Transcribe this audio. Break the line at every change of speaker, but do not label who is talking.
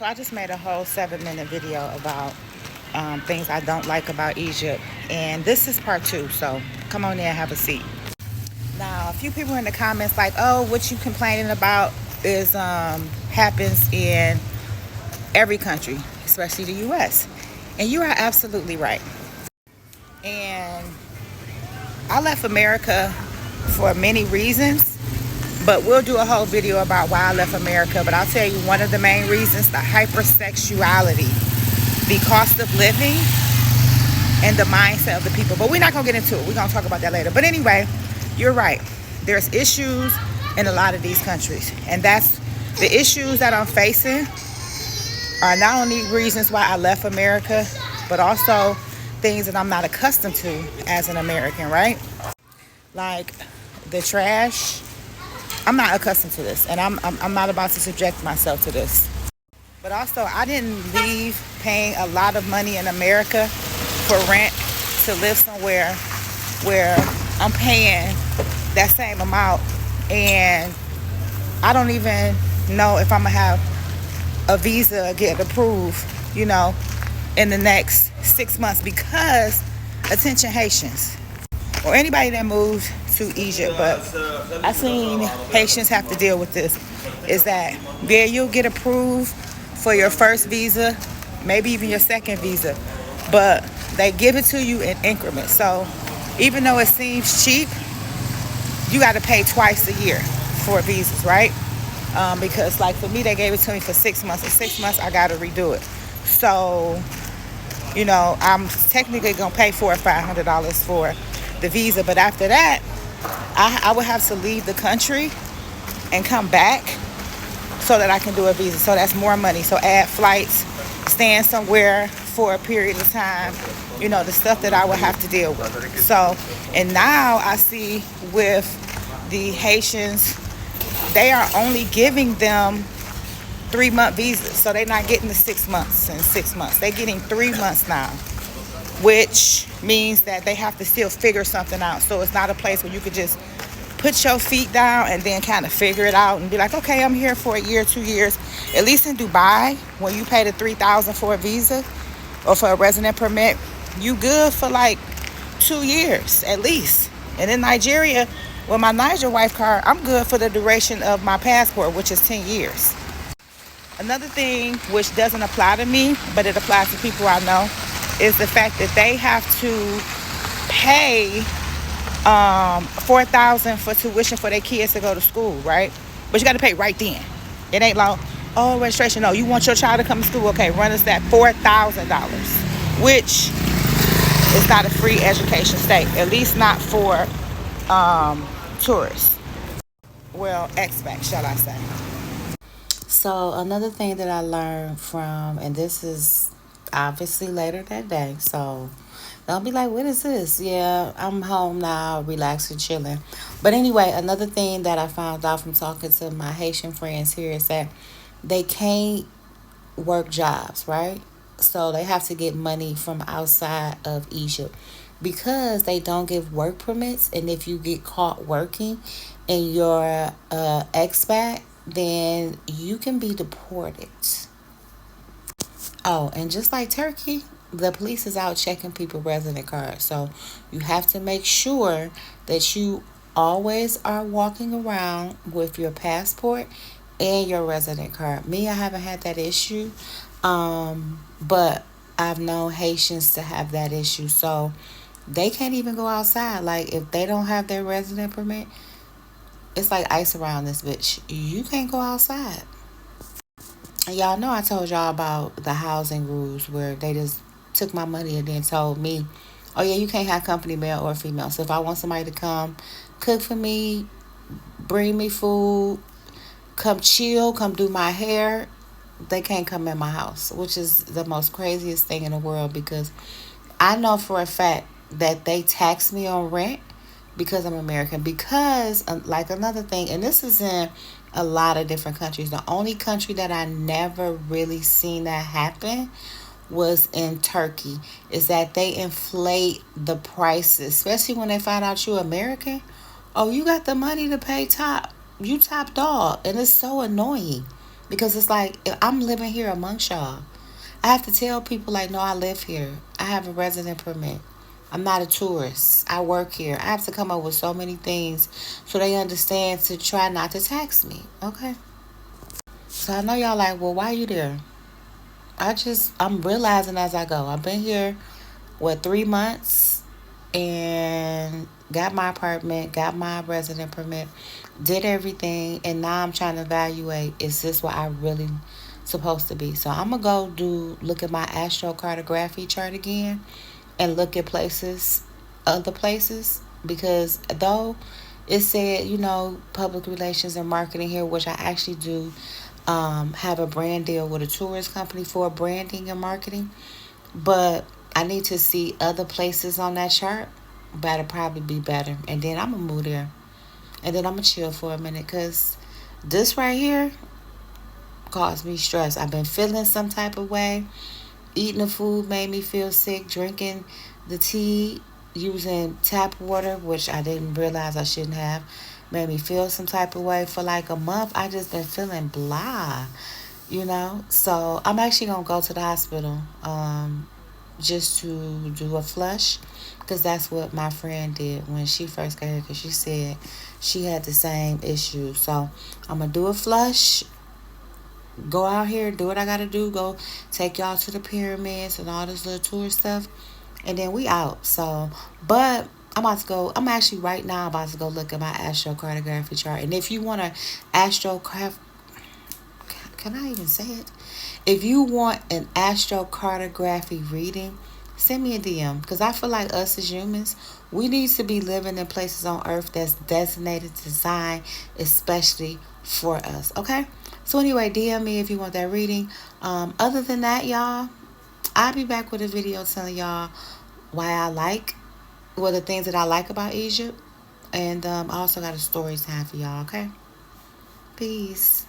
So I just made a whole 7-minute video about things I don't like about Egypt. And this is part 2, so come on in and have a seat. Now, a few people in the comments like, oh, what you complaining about is happens in every country, especially the U.S. And you are absolutely right. And I left America for many reasons, but we'll do a whole video about why I left America. But I'll tell you one of the main reasons: the hypersexuality, the cost of living, and the mindset of the people. But we're not going to get into it. We're going to talk about that later. But anyway, you're right. There's issues in a lot of these countries. And that's the issues that I'm facing are not only reasons why I left America, but also things that I'm not accustomed to as an American, right? Like the trash. I'm not accustomed to this, and I'm not about to subject myself to this. But also, I didn't leave paying a lot of money in America for rent to live somewhere where I'm paying that same amount, and I don't even know if I'm gonna have a visa get approved, in the next 6 months, because attention Haitians or anybody that moved to Egypt, but I've seen Haitians have to deal with this, is that you'll get approved for your first visa, maybe even your second visa, but they give it to you in increments. So even though it seems cheap, you got to pay twice a year for visas, right? Because like for me, they gave it to me for 6 months. In 6 months, I got to redo it. So, I'm technically going to pay $400 or $500 for the visa. But after that, I would have to leave the country and come back so that I can do a visa. So that's more money. So add flights, staying somewhere for a period of time, the stuff that I would have to deal with. So, and now I see with the Haitians, they are only giving them 3-month visas. So they're not getting the 6 months and 6 months. They're getting 3 months now, which means that they have to still figure something out. So it's not a place where you could just put your feet down and then kind of figure it out and be like, okay, I'm here for a year, 2 years. At least in Dubai, when you pay the $3,000 for a visa or for a resident permit, you good for like 2 years at least. And in Nigeria, with my Niger wife card, I'm good for the duration of my passport, which is 10 years. Another thing which doesn't apply to me, but it applies to people I know, is the fact that they have to pay $4,000 for tuition for their kids to go to school, right? But you got to pay right then. It ain't like, oh, registration. No, you want your child to come to school? Okay, run us that $4,000, which is not a free education state, at least not for tourists. Well, expats, shall I say. So another thing that I learned from, and this is obviously later that day, so don't be like, what is this? Yeah, I'm home now, relaxing, chilling. But anyway, another thing that I found out from talking to my Haitian friends here is that they can't work jobs, right? So they have to get money from outside of Egypt because they don't give work permits. And if you get caught working and you're expat, then you can be deported. Oh, and just like Turkey, the police is out checking people's resident cards. So you have to make sure that you always are walking around with your passport and your resident card. Me, I haven't had that issue, but I've known Haitians to have that issue. So they can't even go outside. Like if they don't have their resident permit, it's like ice around this bitch. You can't go outside. And y'all know I told y'all about the housing rules where they just took my money and then told me, oh yeah, you can't have company, male or female. So if I want somebody to come cook for me, bring me food, come chill, come do my hair, they can't come in my house, which is the most craziest thing in the world, because I know for a fact that they tax me on rent because I'm American. Because like another thing, and this is in a lot of different countries, the only country that I never really seen that happen was in Turkey, is that they inflate the prices, especially when they find out you're American. Oh, you got the money to pay top. You top dog. And it's so annoying Because it's like, I'm living here amongst y'all. I have to tell people, like, no, I live here. I have a resident permit. I'm not a tourist. I work here. I have to come up with so many things so they understand to try not to tax me. Okay. So I know y'all like, well, why you there? I'm realizing as I go. I've been here, what, 3 months, and got my apartment, got my resident permit, did everything, and now I'm trying to evaluate, is this what I really supposed to be? So I'm gonna go look at my astrocartography chart again and look at other places, because though it said, public relations and marketing here, which I actually do have a brand deal with a tourist company for branding and marketing, but I need to see other places on that chart. That'll probably be better. And then I'm going to move there. And then I'm going to chill for a minute, because this right here caused me stress. I've been feeling some type of way. Eating the food made me feel sick. Drinking the tea, using tap water, which I didn't realize I shouldn't have, made me feel some type of way. For like a month, I just been feeling blah. So I'm actually going to go to the hospital. Just to do a flush, because that's what my friend did when she first got here, because she said she had the same issue. So I'm gonna do a flush, go out here, do what I gotta do, go take y'all to the pyramids and all this little tour stuff, and then we out. So, but I'm actually right now about to go look at my astrocartography chart. And if you want to astrograph, can I even say it? If you want an astrocartography reading, send me a DM, because I feel like us as humans, we need to be living in places on Earth that's designated, designed especially for us. Okay? So anyway, DM me if you want that reading. Other than that, y'all, I'll be back with a video telling y'all the things that I like about Egypt. And I also got a story time for y'all. Okay? Peace.